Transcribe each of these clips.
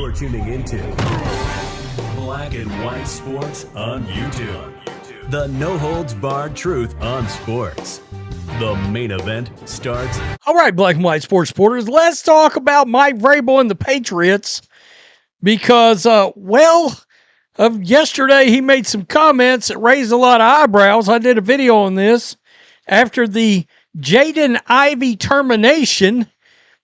You're tuning into Black and White Sports on YouTube. The no-holds-barred truth on sports. The main event starts. All right, Black and White Sports supporters, let's talk about Mike Vrabel and the Patriots because, of yesterday he made some comments that raised a lot of eyebrows. I did a video on this after the Jaden Ivey termination,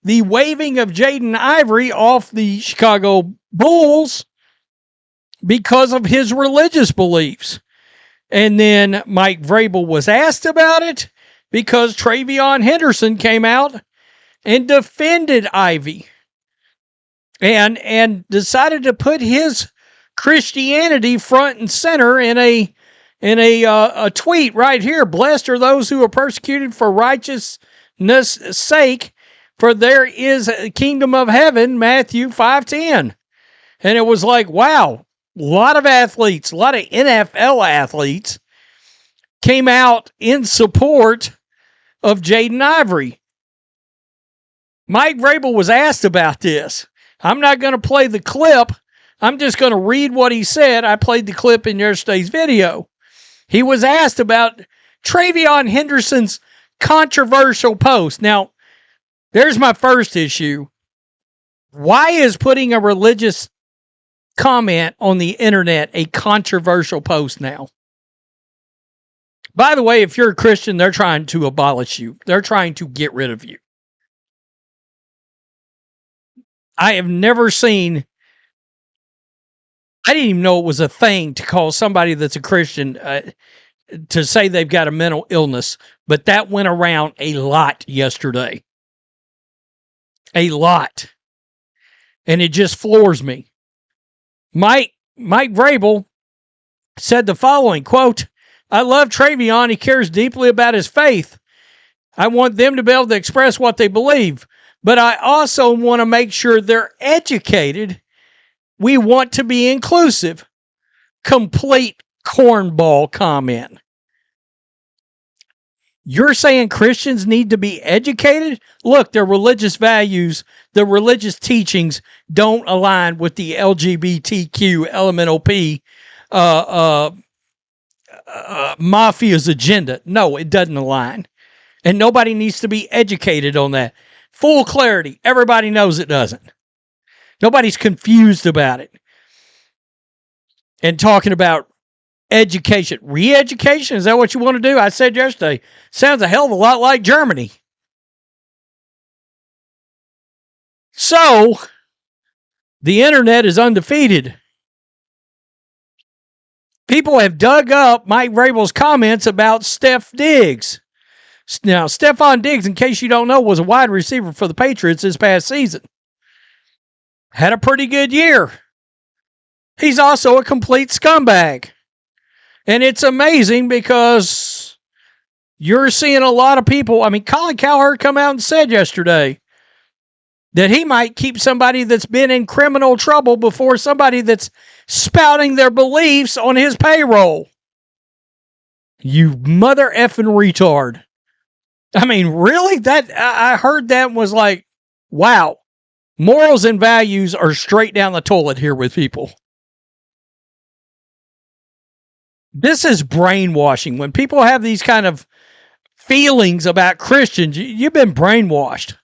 the waiving of Jaden Ivey off the Chicago Bulls because of his religious beliefs. And then Mike Vrabel was asked about it because TreVeyon Henderson came out and defended Ivey and decided to put his Christianity front and center in a tweet right here. Blessed are those who are persecuted for righteousness' sake, for there is a kingdom of heaven, Matthew 5:10. And it was like, wow, a lot of athletes, a lot of NFL athletes came out in support of Jaden Ivey. Mike Vrabel was asked about this. I'm not going to play the clip. I'm just going to read what he said. I played the clip in yesterday's video. He was asked about TreVeyon Henderson's controversial post. Now, there's my first issue. Why is putting a religious comment on the internet a controversial post now? By the way, if you're a Christian, they're trying to abolish you. They're trying to get rid of you. I have never seen, I didn't even know it was a thing to call somebody that's a Christian to say they've got a mental illness, but that went around a lot yesterday. A lot. And it just floors me. Mike Vrabel said the following, quote, I love TreVeyon. He cares deeply about his faith. I want them to be able to express what they believe, but I also want to make sure they're educated. We want to be inclusive. Complete cornball comment. You're saying Christians need to be educated? Look, their religious values, their religious teachings don't align with the LGBTQ, LMNOP, mafia's agenda. No, it doesn't align. And nobody needs to be educated on that. Full clarity. Everybody knows it doesn't. Nobody's confused about it. And talking about education. Re-education? Is that what you want to do? I said yesterday. Sounds a hell of a lot like Germany. So, the internet is undefeated. People have dug up Mike Vrabel's comments about Stefon Diggs. Now, Stefon Diggs, in case you don't know, was a wide receiver for the Patriots this past season. Had a pretty good year. He's also a complete scumbag. And it's amazing because you're seeing a lot of people. I mean, Colin Cowherd come out and said yesterday that he might keep somebody that's been in criminal trouble before somebody that's spouting their beliefs on his payroll. You mother effing retard. I mean, really? That I heard that and was like, wow. Morals and values are straight down the toilet here with people. This is brainwashing. When people have these kind of feelings about Christians, you've been brainwashed.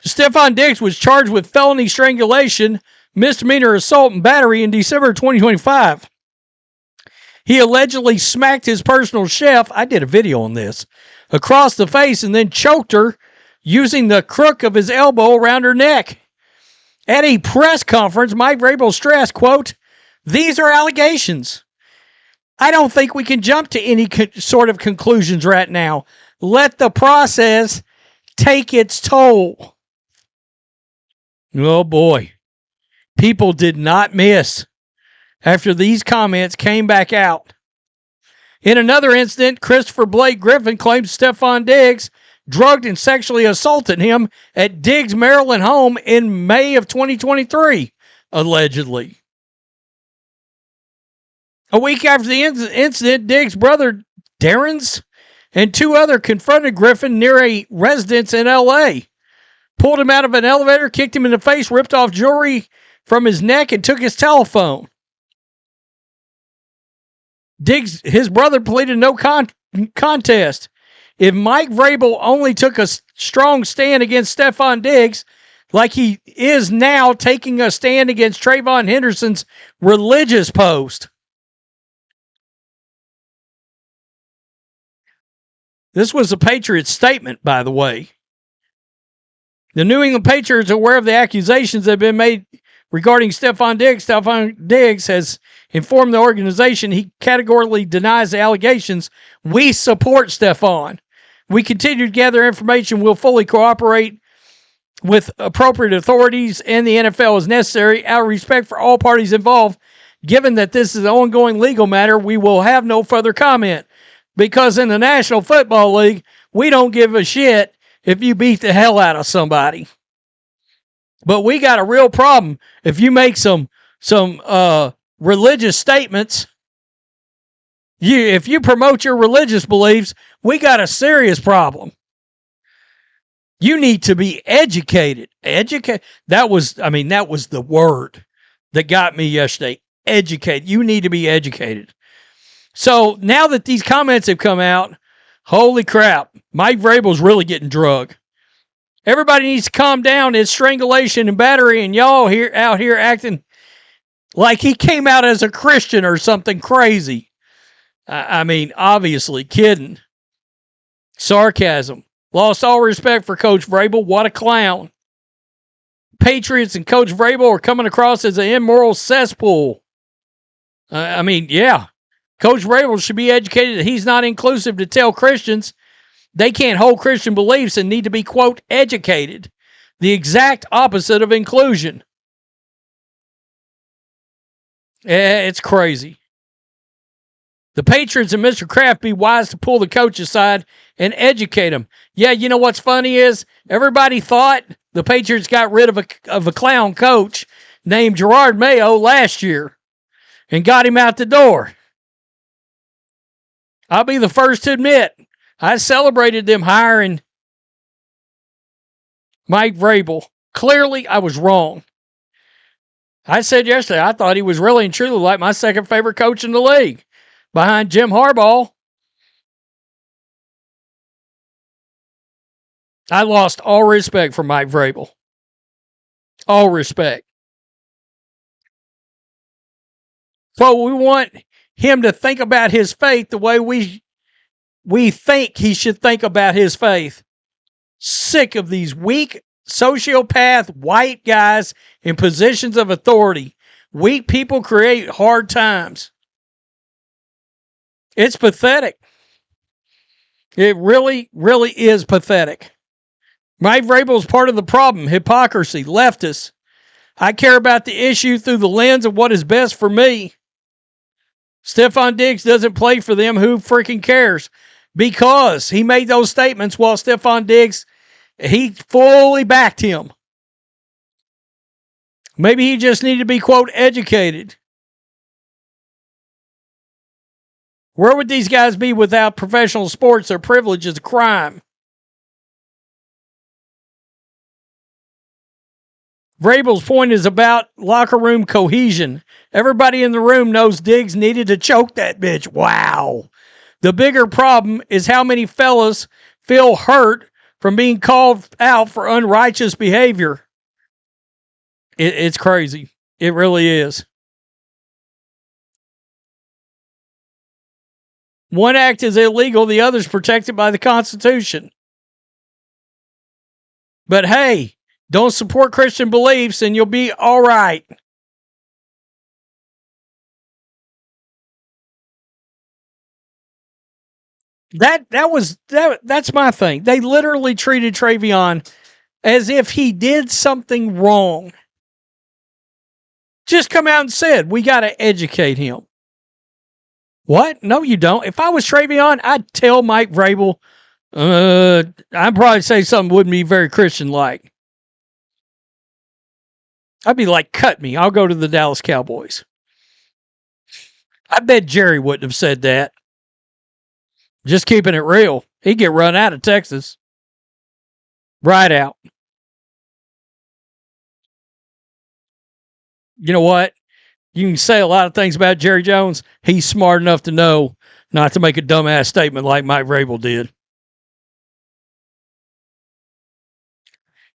Stefon Diggs was charged with felony strangulation, misdemeanor assault, and battery in December 2025. He allegedly smacked his personal chef, I did a video on this, across the face and then choked her using the crook of his elbow around her neck. At a press conference, Mike Vrabel stressed, quote, these are allegations. I don't think we can jump to any sort of conclusions right now. Let the process take its toll. Oh boy. People did not miss after these comments came back out. In another incident, Christopher Blake Griffin claims Stefon Diggs drugged and sexually assaulted him at Diggs' Maryland home in May of 2023, allegedly. A week after the incident, Diggs' brother Darren's and two others confronted Griffin near a residence in L.A. pulled him out of an elevator, kicked him in the face, ripped off jewelry from his neck, and took his telephone. Diggs, his brother, pleaded no contest. If Mike Vrabel only took a strong stand against Stefon Diggs, like he is now taking a stand against TreVeyon Henderson's religious post. This was a Patriots statement, by the way. The New England Patriots are aware of the accusations that have been made regarding Stefon Diggs. Stefon Diggs has informed the organization he categorically denies the allegations. We support Stefon. We continue to gather information. We'll fully cooperate with appropriate authorities and the NFL as necessary. Out of respect for all parties involved, given that this is an ongoing legal matter, we will have no further comment. Because in the National Football League, we don't give a shit if you beat the hell out of somebody. But we got a real problem if you make some religious statements. If you promote your religious beliefs, we got a serious problem. You need to be educated. That was the word that got me yesterday. Educate. You need to be educated. So now that these comments have come out, holy crap, Mike Vrabel's really getting drugged. Everybody needs to calm down. It's strangulation and battery, and y'all out here acting like he came out as a Christian or something crazy. Obviously, kidding. Sarcasm. Lost all respect for Coach Vrabel. What a clown. Patriots and Coach Vrabel are coming across as an immoral cesspool. Yeah. Coach Vrabel should be educated that he's not inclusive to tell Christians they can't hold Christian beliefs and need to be, quote, educated. The exact opposite of inclusion. It's crazy. The Patriots and Mr. Kraft be wise to pull the coach aside and educate him. Yeah, you know what's funny is everybody thought the Patriots got rid of a clown coach named Gerard Mayo last year and got him out the door. I'll be the first to admit, I celebrated them hiring Mike Vrabel. Clearly, I was wrong. I said yesterday, I thought he was really and truly like my second favorite coach in the league, behind Jim Harbaugh. I lost all respect for Mike Vrabel. All respect. So we want him to think about his faith the way we think he should think about his faith. Sick of these weak sociopath white guys in positions of authority. Weak people create hard times. It's pathetic. It really, really is pathetic. Mike Vrabel is part of the problem. Hypocrisy. Leftists. I care about the issue through the lens of what is best for me. Stefon Diggs doesn't play for them. Who freaking cares? Because he made those statements while Stefon Diggs, he fully backed him. Maybe he just needed to be, quote, educated. Where would these guys be without professional sports? Their privilege is a crime. Vrabel's point is about locker room cohesion. Everybody in the room knows Diggs needed to choke that bitch. Wow. The bigger problem is how many fellas feel hurt from being called out for unrighteous behavior. It's crazy. It really is. One act is illegal, the other is protected by the Constitution. But hey, don't support Christian beliefs and you'll be all right. That's my thing. They literally treated TreVeyon as if he did something wrong. Just come out and said, we got to educate him. What? No, you don't. If I was TreVeyon, I'd tell Mike Vrabel, I'd probably say something wouldn't be very Christian-like. I'd be like, cut me. I'll go to the Dallas Cowboys. I bet Jerry wouldn't have said that. Just keeping it real. He'd get run out of Texas. Right out. you know what? You can say a lot of things about Jerry Jones. He's smart enough to know not to make a dumbass statement like Mike Vrabel did.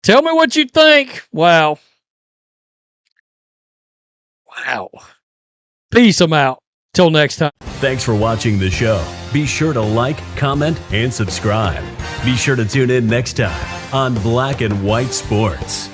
Tell me what you think. Wow. Peace. I'm out. Till next time. Thanks for watching the show. Be sure to like, comment, and subscribe. Be sure to tune in next time on Black and White Sports.